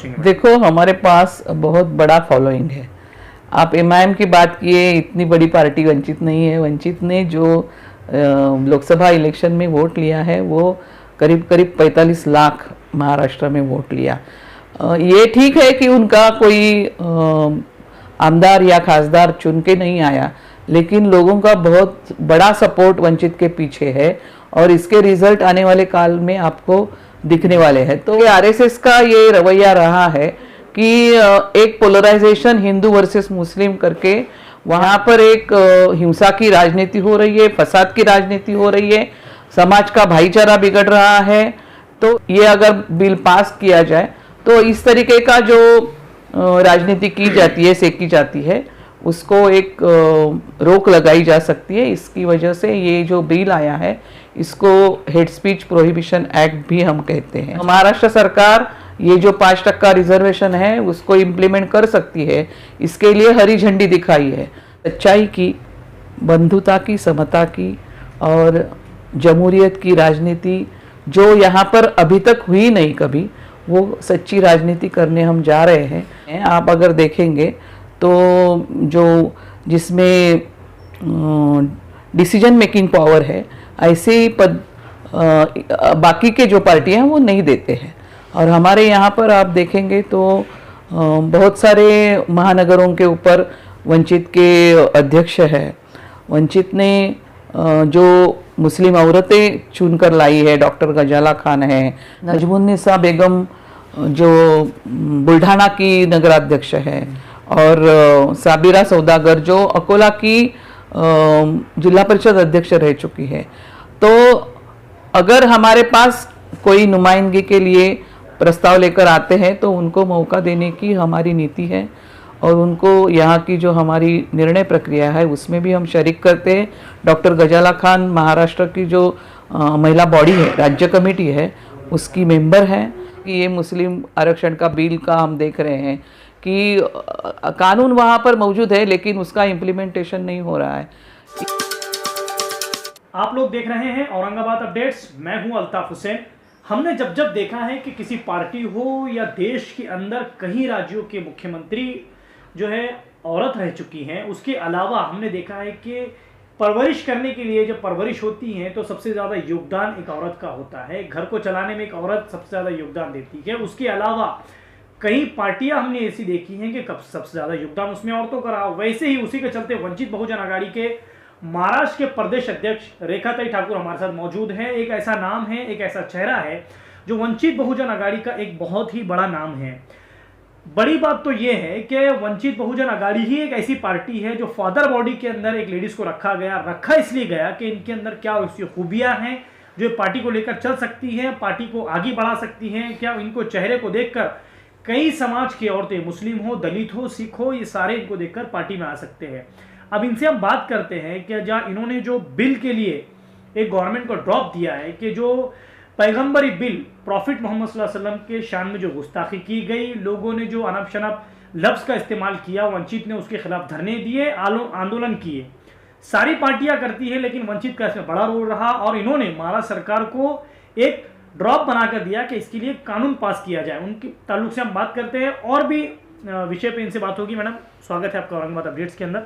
पहुंचेंगे? देखो, हमारे पास बहुत बड़ा फॉलोइंग है। आप एमआईएम की बात किए, इतनी बड़ी पार्टी वंचित नहीं है। वंचित ने जो लोकसभा इलेक्शन में वोट लिया है वो करीब करीब 45 लाख महाराष्ट्र में वोट लिया। ये ठीक है कि उनका कोई आमदार या खासदार चुन के नहीं आया, लेकिन लोगों का बहुत बड़ा सपोर्ट वंचित के पीछे है और इसके रिजल्ट आने वाले काल में आपको दिखने वाले हैं। तो आरएसएस का ये रवैया रहा है कि एक पोलराइजेशन हिंदू वर्सेस मुस्लिम करके वहाँ पर एक हिंसा की राजनीति हो रही है, फसाद की राजनीति हो रही है, समाज का भाईचारा बिगड़ रहा है। तो ये अगर बिल पास किया जाए तो इस तरीके का जो राजनीति की जाती है, सेकी जाती है, उसको एक रोक लगाई जा सकती है। इसकी वजह से ये जो बिल आया है इसको हेट स्पीच प्रोहिबिशन एक्ट भी हम कहते हैं। महाराष्ट्र सरकार ये जो 5% रिजर्वेशन है उसको इम्प्लीमेंट कर सकती है, इसके लिए हरी झंडी दिखाई है। सच्चाई की, बंधुता की, समता की और जमहूरियत की राजनीति जो यहाँ पर अभी तक हुई नहीं कभी, वो सच्ची राजनीति करने हम जा रहे हैं। आप अगर देखेंगे तो जो जिसमें डिसीजन मेकिंग पावर है, ऐसे पद बाकी के जो पार्टियां वो नहीं देते हैं। और हमारे यहाँ पर आप देखेंगे तो बहुत सारे महानगरों के ऊपर वंचित के अध्यक्ष है। वंचित ने जो मुस्लिम औरतें चुनकर लाई है, डॉक्टर गजाला खान है, नजमुन्निसा बेगम जो बुल्ढाना की नगराध्यक्ष है, और साबिरा सौदागर जो अकोला की जिला परिषद अध्यक्ष रह चुकी है। तो अगर हमारे पास कोई नुमाइंदगी के लिए प्रस्ताव लेकर आते हैं तो उनको मौका देने की हमारी नीति है और उनको यहाँ की जो हमारी निर्णय प्रक्रिया है उसमें भी हम शरीक करते हैं। डॉक्टर गजाला खान महाराष्ट्र की जो महिला बॉडी है, राज्य कमेटी है, उसकी मेंबर है। कि ये मुस्लिम आरक्षण का बिल का हम देख रहे हैं कि कानून वहाँ पर मौजूद है लेकिन उसका इम्प्लीमेंटेशन नहीं हो रहा है। आप लोग देख रहे हैं औरंगाबाद अपडेट्स, मैं हूं अल्ताफ हुसैन। हमने जब जब देखा है कि किसी पार्टी हो या देश के अंदर कई राज्यों के मुख्यमंत्री जो है औरत रह चुकी हैं, उसके अलावा हमने देखा है कि परवरिश करने के लिए जब परवरिश होती है तो सबसे ज़्यादा योगदान एक औरत का होता है। घर को चलाने में एक औरत सबसे ज़्यादा योगदान देती है। उसके अलावा कई पार्टियां हमने ऐसी देखी हैं कि कब सबसे ज़्यादा योगदान उसमें औरतों का रहा। वैसे ही उसी के चलते वंचित बहुजन आघाड़ी के महाराष्ट्र के प्रदेश अध्यक्ष रेखाताई ठाकुर हमारे साथ मौजूद हैं। एक ऐसा नाम है, एक ऐसा चेहरा है जो वंचित बहुजन आघाड़ी का एक बहुत ही बड़ा नाम है। बड़ी बात तो यह है कि वंचित बहुजन आघाड़ी ही एक ऐसी पार्टी है जो फादर बॉडी के अंदर एक लेडीज को रखा इसलिए गया कि इनके अंदर क्या उसकी खूबियां हैं जो पार्टी को लेकर चल सकती हैं, पार्टी को आगे बढ़ा सकती हैं। क्या इनको चेहरे को देखकर कई समाज की औरतें, मुस्लिम हो, दलित हो, सिख हो, ये सारे इनको देखकर पार्टी में आ सकते हैं। अब इनसे हम बात करते हैं कि जहाँ इन्होंने जो बिल के लिए एक गवर्नमेंट को ड्रॉप दिया है कि जो पैगंबरी बिल प्रॉफिट मोहम्मद सल्लल्लाहु अलैहि वसल्लम के शान में जो गुस्ताखी की गई, लोगों ने जो अनब शनब लफ्ज़ का इस्तेमाल किया, वंचित ने उसके खिलाफ धरने दिए, आंदोलन किए। सारी पार्टियां करती है लेकिन वंचित का इसमें बड़ा रोल रहा और इन्होंने महाराष्ट्र सरकार को एक ड्रॉप बनाकर दिया कि इसके लिए कानून पास किया जाए। उनके ताल्लुक से हम बात करते हैं और भी विषय पे इनसे बात होगी। मैडम, स्वागत है आपका औरंगाबाद अपडेट्स के अंदर।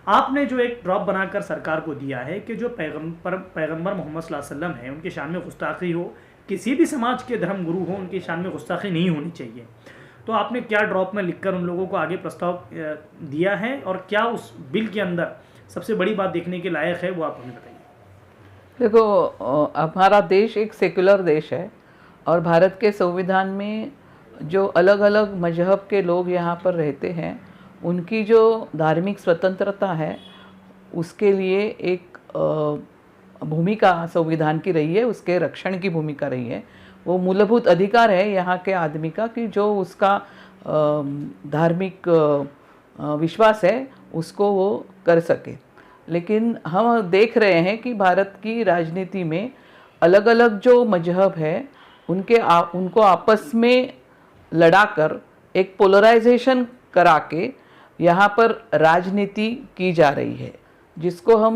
आपने जो एक ड्रॉप बनाकर सरकार को दिया है कि जो पैगंबर मोहम्मद सल्लल्लाहु अलैहि वसल्लम है उनके शान में गुस्ताखी हो, किसी भी समाज के धर्म गुरु हो, उनकी शान में गुस्ताखी नहीं होनी चाहिए। तो आपने क्या ड्रॉप में लिखकर उन लोगों को आगे प्रस्ताव दिया है और क्या उस बिल के अंदर सबसे बड़ी बात देखने के लायक है वो आप हमें बताइए। देखो, हमारा देश एक सेकुलर देश है और भारत के संविधान में जो अलग अलग मजहब के लोग यहाँ पर रहते हैं उनकी जो धार्मिक स्वतंत्रता है उसके लिए एक भूमिका संविधान की रही है, उसके रक्षण की भूमिका रही है। वो मूलभूत अधिकार है यहाँ के आदमी का कि जो उसका धार्मिक विश्वास है उसको वो कर सके। लेकिन हम देख रहे हैं कि भारत की राजनीति में अलग अलग जो मजहब है उनको आपस में लड़ाकर एक पोलराइजेशन करा के यहाँ पर राजनीति की जा रही है, जिसको हम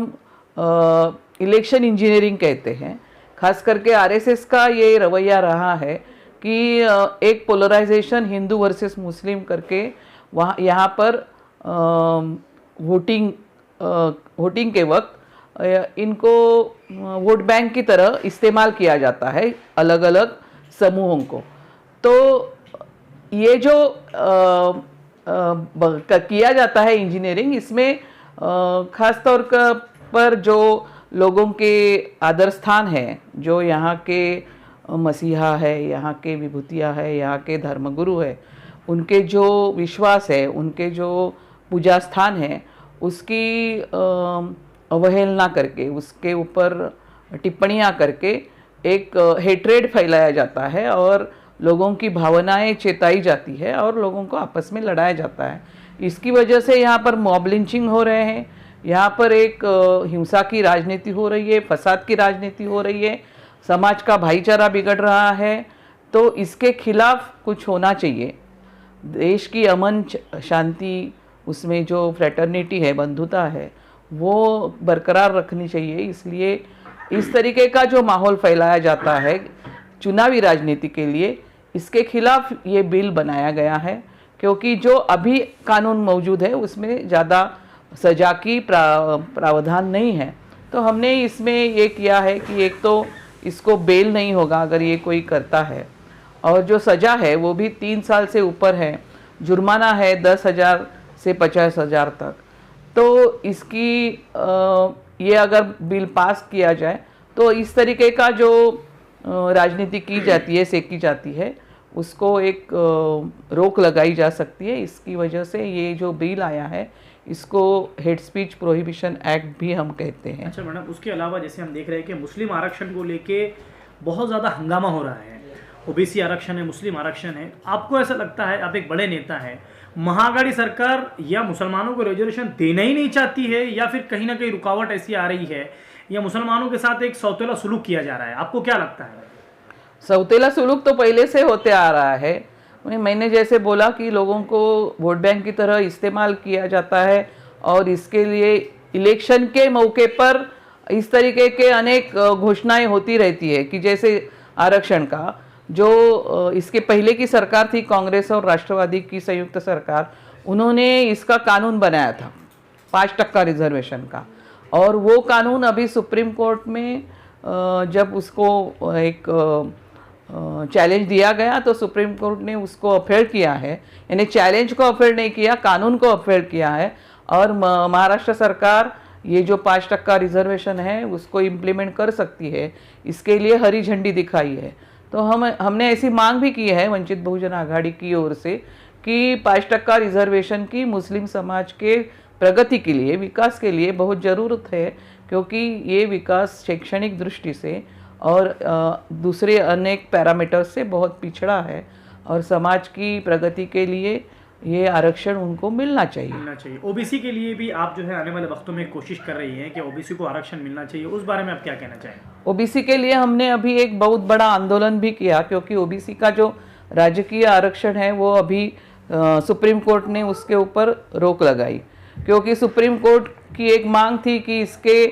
इलेक्शन इंजीनियरिंग कहते हैं। खास करके आरएसएस का ये रवैया रहा है कि एक पोलराइजेशन हिंदू वर्सेस मुस्लिम करके वहाँ यहाँ पर वोटिंग के वक्त इनको वोट बैंक की तरह इस्तेमाल किया जाता है अलग अलग समूहों को। तो ये जो किया जाता है इंजीनियरिंग, इसमें खास तौर पर जो लोगों के आदर स्थान है, जो यहाँ के मसीहा है, यहाँ के विभूतिया है, यहाँ के धर्मगुरु है, उनके जो विश्वास है, उनके जो पूजा स्थान है, उसकी अवहेलना करके, उसके ऊपर टिप्पणियाँ करके एक हेट्रेड फैलाया जाता है और लोगों की भावनाएं चेताई जाती है और लोगों को आपस में लड़ाया जाता है। इसकी वजह से यहाँ पर मॉब लिंचिंग हो रहे हैं, यहाँ पर एक हिंसा की राजनीति हो रही है, फसाद की राजनीति हो रही है, समाज का भाईचारा बिगड़ रहा है। तो इसके खिलाफ कुछ होना चाहिए। देश की अमन शांति, उसमें जो फ्रेटर्निटी है, बंधुता है, वो बरकरार रखनी चाहिए। इसलिए इस तरीके का जो माहौल फैलाया जाता है चुनावी राजनीति के लिए, इसके खिलाफ ये बिल बनाया गया है, क्योंकि जो अभी कानून मौजूद है उसमें ज़्यादा सज़ा की प्रावधान नहीं है। तो हमने इसमें ये किया है कि एक तो इसको बेल नहीं होगा अगर ये कोई करता है, और जो सज़ा है वो भी 3 साल से ऊपर है, जुर्माना है 10,000 से 50,000 तक। तो इसकी ये अगर बिल पास किया जाए तो इस तरीके का जो राजनीति की जाती है, सेकी जाती है, उसको एक रोक लगाई जा सकती है। इसकी वजह से ये जो बिल आया है इसको हेट स्पीच प्रोहिबिशन एक्ट भी हम कहते हैं। अच्छा मैडम, उसके अलावा जैसे हम देख रहे हैं कि मुस्लिम आरक्षण को लेके बहुत ज़्यादा हंगामा हो रहा है, ओबीसी आरक्षण है, मुस्लिम आरक्षण है, आपको ऐसा लगता है, आप एक बड़े नेता हैं, महाआघाड़ी सरकार या मुसलमानों को रिजर्वेशन देना ही नहीं चाहती है, या फिर कहीं ना कहीं रुकावट ऐसी आ रही है, या मुसलमानों के साथ एक सौतेला सुलूक किया जा रहा है? आपको क्या लगता है? सौतेला सुलूक तो पहले से होते आ रहा है। मैंने जैसे बोला कि लोगों को वोट बैंक की तरह इस्तेमाल किया जाता है और इसके लिए इलेक्शन के मौके पर इस तरीके के अनेक घोषणाएं होती रहती है कि जैसे आरक्षण का जो इसके पहले की सरकार थी, कांग्रेस और राष्ट्रवादी की संयुक्त सरकार, उन्होंने इसका कानून बनाया था 5% रिजर्वेशन का, और वो कानून अभी सुप्रीम कोर्ट में जब उसको एक चैलेंज दिया गया तो सुप्रीम कोर्ट ने उसको अपहेल किया है। यानी चैलेंज को अपहेल नहीं किया, कानून को अपहेल किया है, और महाराष्ट्र सरकार ये जो 5% रिजर्वेशन है उसको इम्प्लीमेंट कर सकती है, इसके लिए हरी झंडी दिखाई है। तो हमने ऐसी मांग भी की है वंचित बहुजन आघाड़ी की ओर से कि 5% रिजर्वेशन की मुस्लिम समाज के प्रगति के लिए, विकास के लिए बहुत ज़रूरत है, क्योंकि ये विकास शैक्षणिक दृष्टि से और दूसरे अनेक पैरामीटर्स से बहुत पिछड़ा है, और समाज की प्रगति के लिए ये आरक्षण उनको मिलना चाहिए। ओबीसी के लिए भी आप जो है आने वाले वक्तों में कोशिश कर रही हैं कि ओबीसी को आरक्षण मिलना चाहिए, उस बारे में आप क्या कहना चाहेंगे? ओबीसी के लिए हमने अभी एक बहुत बड़ा आंदोलन भी किया, क्योंकि ओबीसी का जो राजकीय आरक्षण है वो अभी सुप्रीम कोर्ट ने उसके ऊपर रोक लगाई, क्योंकि सुप्रीम कोर्ट की एक मांग थी कि इसके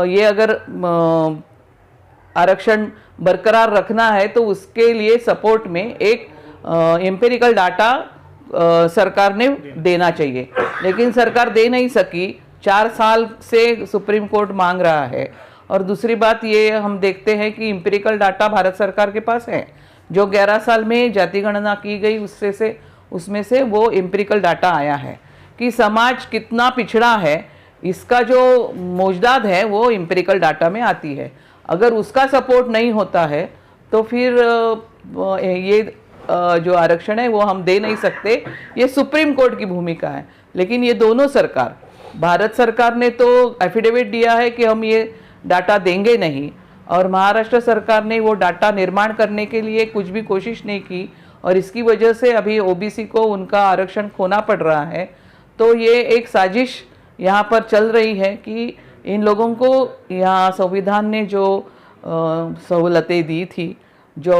ये अगर आरक्षण बरकरार रखना है तो उसके लिए सपोर्ट में एक एम्पिरिकल डाटा सरकार ने देना चाहिए, लेकिन सरकार दे नहीं सकी। 4 साल से सुप्रीम कोर्ट मांग रहा है। और दूसरी बात ये हम देखते हैं कि एम्पिरिकल डाटा भारत सरकार के पास है, जो 11 साल में जाति गणना की गई उसमें से वो एम्पिरिकल डाटा आया है कि समाज कितना पिछड़ा है, इसका जो मौजदाद है वो एम्पिरिकल डाटा में आती है। अगर उसका सपोर्ट नहीं होता है तो फिर ये जो आरक्षण है वो हम दे नहीं सकते। ये सुप्रीम कोर्ट की भूमिका है। लेकिन ये दोनों सरकार, भारत सरकार ने तो एफिडेविट दिया है कि हम ये डाटा देंगे नहीं, और महाराष्ट्र सरकार ने वो डाटा निर्माण करने के लिए कुछ भी कोशिश नहीं की, और इसकी वजह से अभी ओबीसी को उनका आरक्षण खोना पड़ रहा है। तो ये एक साजिश यहाँ पर चल रही है कि इन लोगों को यहाँ संविधान ने जो सहूलतें दी थी, जो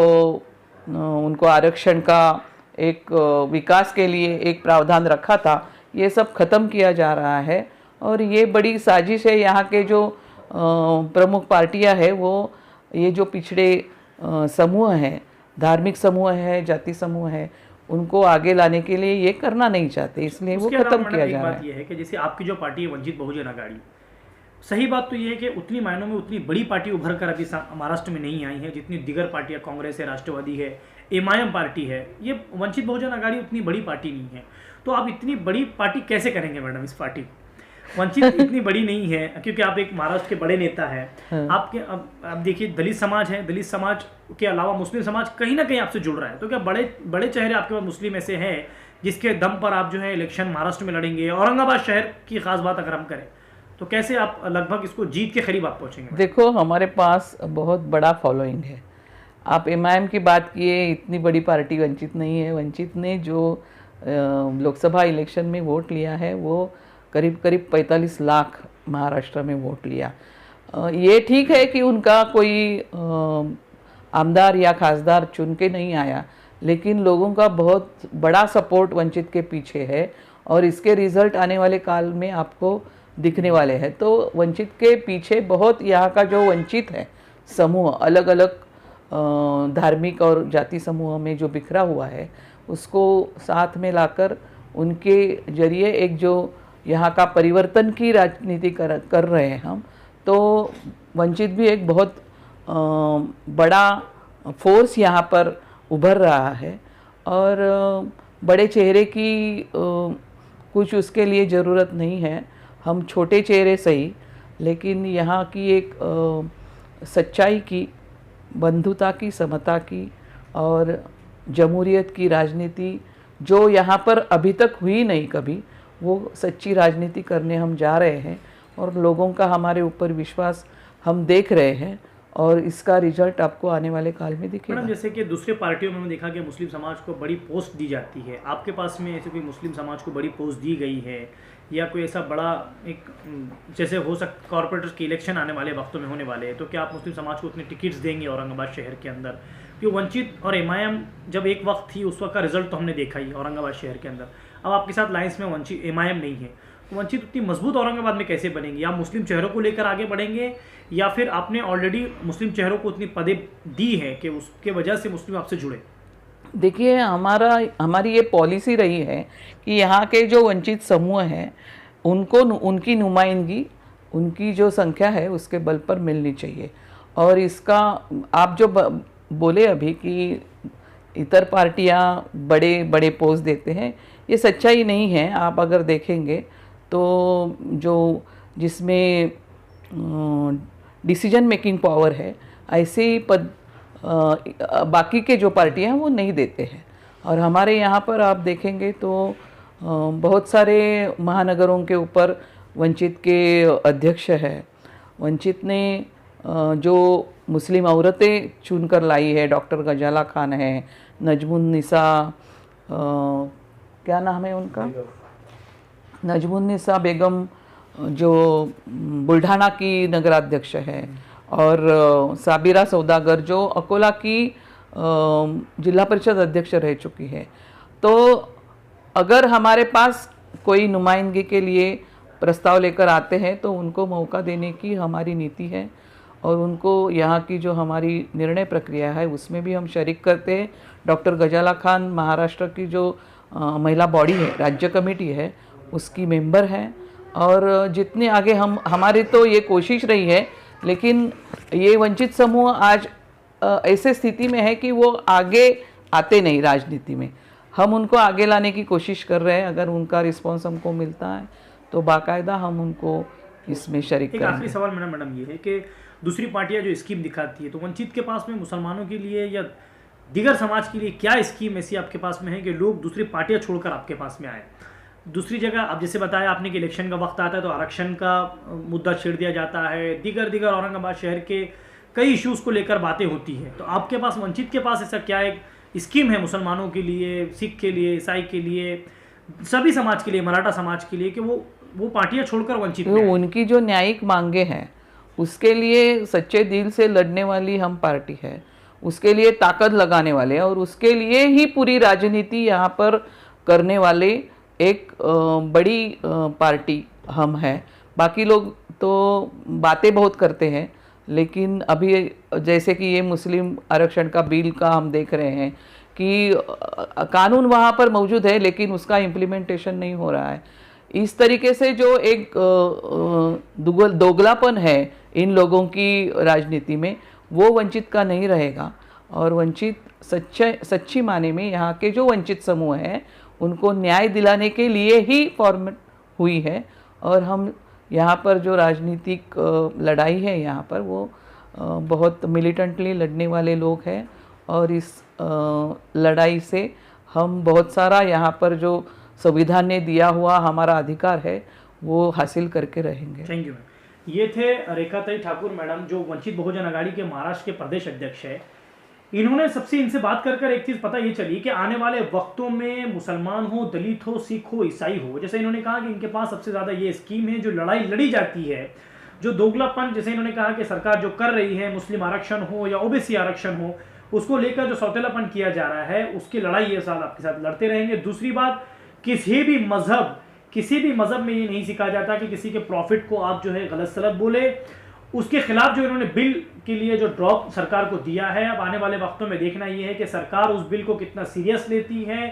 उनको आरक्षण का एक विकास के लिए एक प्रावधान रखा था, ये सब खत्म किया जा रहा है। और ये बड़ी साजिश है। यहाँ के जो प्रमुख पार्टियां हैं वो ये जो पिछड़े समूह हैं धार्मिक समूह है, जाति समूह है, उनको आगे लाने के लिए ये करना नहीं चाहते, इसलिए वो खत्म किया जा रहा है। ये है कि जैसे आपकी जो पार्टी है वंचित बहुजन आघाड़ी, सही बात तो ये है कि उतनी मायनों में उतनी बड़ी पार्टी उभर कर अभी महाराष्ट्र में नहीं आई है जितनी दीगर पार्टियां, कांग्रेस है, राष्ट्रवादी है, एमआईएम पार्टी है। ये वंचित बहुजन आघाड़ी उतनी बड़ी पार्टी नहीं है, तो आप इतनी बड़ी पार्टी कैसे करेंगे मैडम इस पार्टी को? वंचित इतनी बड़ी नहीं है क्योंकि आप एक महाराष्ट्र के बड़े नेता हैं। हाँ। आपके अब देखिए दलित समाज है, दलित समाज के अलावा मुस्लिम समाज कहीं ना कहीं आपसे जुड़ रहा है, तो क्या बड़े बड़े चेहरे आपके पास मुस्लिम ऐसे हैं जिसके दम पर आप जो है इलेक्शन महाराष्ट्र में लड़ेंगे? औरंगाबाद शहर की खास बात अगर हम करें तो कैसे आप लगभग इसको जीत के करीब आप पहुंचेंगे? देखो, हमारे पास बहुत बड़ा फॉलोइंग है। आप एमआईएम की बात किए, इतनी बड़ी पार्टी वंचित नहीं है। वंचित ने जो लोकसभा इलेक्शन में वोट लिया है वो करीब करीब 45 लाख महाराष्ट्र में वोट लिया। ये ठीक है कि उनका कोई आमदार या खासदार चुन के नहीं आया, लेकिन लोगों का बहुत बड़ा सपोर्ट वंचित के पीछे है और इसके रिजल्ट आने वाले काल में आपको दिखने वाले हैं। तो वंचित के पीछे बहुत, यहाँ का जो वंचित है समूह, अलग अलग धार्मिक और जाति समूह में जो बिखरा हुआ है, उसको साथ में लाकर उनके जरिए एक जो यहाँ का परिवर्तन की राजनीति कर रहे हैं हम, तो वंचित भी एक बहुत बड़ा फोर्स यहाँ पर उभर रहा है। और बड़े चेहरे की कुछ उसके लिए ज़रूरत नहीं है। हम छोटे चेहरे सही, लेकिन यहाँ की एक सच्चाई की, बंधुता की, समता की और जमहूरियत की राजनीति जो यहाँ पर अभी तक हुई नहीं कभी, वो सच्ची राजनीति करने हम जा रहे हैं और लोगों का हमारे ऊपर विश्वास हम देख रहे हैं और इसका रिजल्ट आपको आने वाले काल में दिखेगा। मैडम, जैसे कि दूसरे पार्टियों में हमने देखा कि मुस्लिम समाज को बड़ी पोस्ट दी जाती है, आपके पास में ऐसे कोई मुस्लिम समाज को बड़ी पोस्ट दी गई है या कोई ऐसा बड़ा एक, जैसे हो सकता कॉर्पोरेटर्स के इलेक्शन आने वाले वक्तों में होने वाले हैं, तो क्या आप मुस्लिम समाज को उतने टिकट्स देंगे औरंगाबाद शहर के अंदर? क्योंकि वंचित और एमआईएम जब एक वक्त थी उस वक्त का रिजल्ट तो हमने देखा ही औरंगाबाद शहर के अंदर। अब आपके साथ लाइन्स में वंचित एमआईएम नहीं है, तो वंचित उतनी मजबूत औरंगाबाद में कैसे बनेंगी? आप मुस्लिम चेहरों को लेकर आगे बढ़ेंगे या फिर आपने ऑलरेडी मुस्लिम चेहरों को उतनी पदे दी है कि उसके वजह से मुस्लिम आपसे जुड़े? देखिए, हमारी ये पॉलिसी रही है कि यहाँ के जो वंचित समूह हैं उनको उनकी नुमाइंदगी, उनकी जो संख्या है उसके बल पर मिलनी चाहिए। और इसका आप जो बोले अभी कि इतर पार्टियाँ बड़े बड़े पोस्ट देते हैं, ये सच्चाई नहीं है। आप अगर देखेंगे तो जो जिसमें डिसीजन मेकिंग पावर है, ऐसे ही पद बाकी के जो पार्टियां हैं वो नहीं देते हैं। और हमारे यहाँ पर आप देखेंगे तो बहुत सारे महानगरों के ऊपर वंचित के अध्यक्ष है। वंचित ने जो मुस्लिम औरतें चुनकर लाई है, डॉक्टर गजाला खान है, नजमुन्निसा, क्या नाम है उनका, नजमुन्निसा बेगम जो बुल्ढाना की नगराध्यक्ष है, और साबिरा सौदागर जो अकोला की जिला परिषद अध्यक्ष रह चुकी है। तो अगर हमारे पास कोई नुमाइंदगी के लिए प्रस्ताव लेकर आते हैं तो उनको मौका देने की हमारी नीति है और उनको यहाँ की जो हमारी निर्णय प्रक्रिया है उसमें भी हम शरीक करते हैं। डॉक्टर गजाला खान महाराष्ट्र की जो महिला बॉडी है, राज्य कमेटी है, उसकी मेंबर हैं। और जितने आगे हमारी तो ये कोशिश रही है, लेकिन ये वंचित समूह आज ऐसे स्थिति में है कि वो आगे आते नहीं राजनीति में। हम उनको आगे लाने की कोशिश कर रहे हैं। अगर उनका रिस्पॉन्स हमको मिलता है तो बाकायदा हम उनको इसमें शरीक करेंगे। आखिरी सवाल मैडम ये है कि दूसरी पार्टियां जो स्कीम दिखाती है, तो वंचित के पास में मुसलमानों के लिए या दीगर समाज के लिए क्या स्कीम ऐसी आपके पास में है कि लोग दूसरी पार्टियां छोड़कर आपके पास में आए? दूसरी जगह अब जैसे बताया आपने कि इलेक्शन का वक्त आता है तो आरक्षण का मुद्दा छेड़ दिया जाता है, दीगर औरंगाबाद शहर के कई इश्यूज़ को लेकर बातें होती है, तो आपके पास वंचित के पास ऐसा क्या एक स्कीम है मुसलमानों के लिए, सिख के लिए, ईसाई के लिए, सभी समाज के लिए, मराठा समाज के लिए, कि वो पार्टियां छोड़कर वंचित में उनकी जो न्यायिक मांगे हैं उसके लिए सच्चे दिल से लड़ने वाली हम पार्टी है, उसके लिए ताकत लगाने वाले और उसके लिए ही पूरी राजनीति यहाँ पर करने वाले एक बड़ी पार्टी हम हैं। बाकी लोग तो बातें बहुत करते हैं, लेकिन अभी जैसे कि ये मुस्लिम आरक्षण का बिल का हम देख रहे हैं कि कानून वहाँ पर मौजूद है लेकिन उसका इम्प्लीमेंटेशन नहीं हो रहा है। इस तरीके से जो एक दोगलापन है इन लोगों की राजनीति में, वो वंचित का नहीं रहेगा। और वंचित सच्ची माने में यहाँ के जो वंचित समूह हैं उनको न्याय दिलाने के लिए ही फॉर्मेट हुई है। और हम यहाँ पर जो राजनीतिक लड़ाई है यहाँ पर वो बहुत मिलिटेंटली लड़ने वाले लोग हैं, और इस लड़ाई से हम बहुत सारा यहाँ पर जो संविधान ने दिया हुआ हमारा अधिकार है वो हासिल करके रहेंगे। Thank you ma'am. ये थे रेखाताई ठाकुर मैडम, जो वंचित बहुजन अघाड़ी के महाराष्ट्र के प्रदेश अध्यक्ष है। इन्होंने सबसे इनसे बात कर कर एक चीज़ पता ये चली कि आने वाले वक्तों में मुसलमान हो, दलित हो, सिख हो, ईसाई हो, जैसे इन्होंने कहा कि इनके पास सबसे ज़्यादा ये स्कीम है, जो लड़ाई लड़ी जाती है, जो दोगलापन, जैसे इन्होंने कहा कि सरकार जो कर रही है, मुस्लिम आरक्षण हो या ओबीसी आरक्षण हो, उसको लेकर जो सौतेलापन किया जा रहा है, उसकी लड़ाई ये साल आपके साथ लड़ते रहेंगे। दूसरी बात, किसी भी मजहब में ये नहीं सिखाया जाता कि किसी के प्रॉफिट को आप जो है गलत सलत बोले। उसके खिलाफ जो इन्होंने बिल के लिए जो ड्रॉप सरकार को दिया है, अब आने वाले वक्तों में देखना ये है कि सरकार उस बिल को कितना सीरियस लेती है।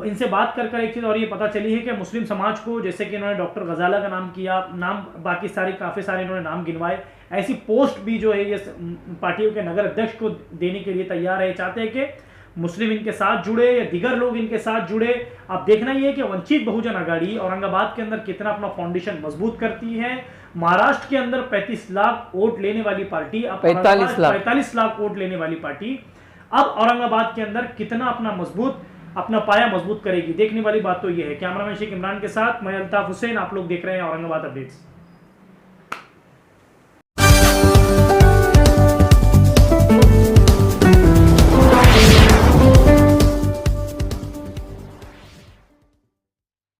इनसे बात कर कर एक चीज़ और ये पता चली है कि मुस्लिम समाज को, जैसे कि इन्होंने डॉक्टर गजाला का नाम किया, बाकी काफ़ी सारे इन्होंने नाम गिनवाए, ऐसी पोस्ट भी जो है ये पार्टियों के नगर अध्यक्ष को देने के लिए तैयार है। चाहते हैं कि मुस्लिम इनके साथ जुड़े या दीगर लोग इनके साथ जुड़े। अब देखना ये है कि वंचित बहुजन अघाड़ी औरंगाबाद के अंदर कितना अपना फाउंडेशन मजबूत करती है। महाराष्ट्र के अंदर 35 लाख वोट लेने वाली पार्टी, अब 45 लाख वोट लेने वाली पार्टी अब औरंगाबाद के अंदर कितना अपना पाया मजबूत करेगी। देखने वाली बात तो यह है। कैमरामैन शेख इमरान के साथ मैं अल्ताफ हुसैन, आप लोग देख रहे हैं औरंगाबाद अपडेट्स।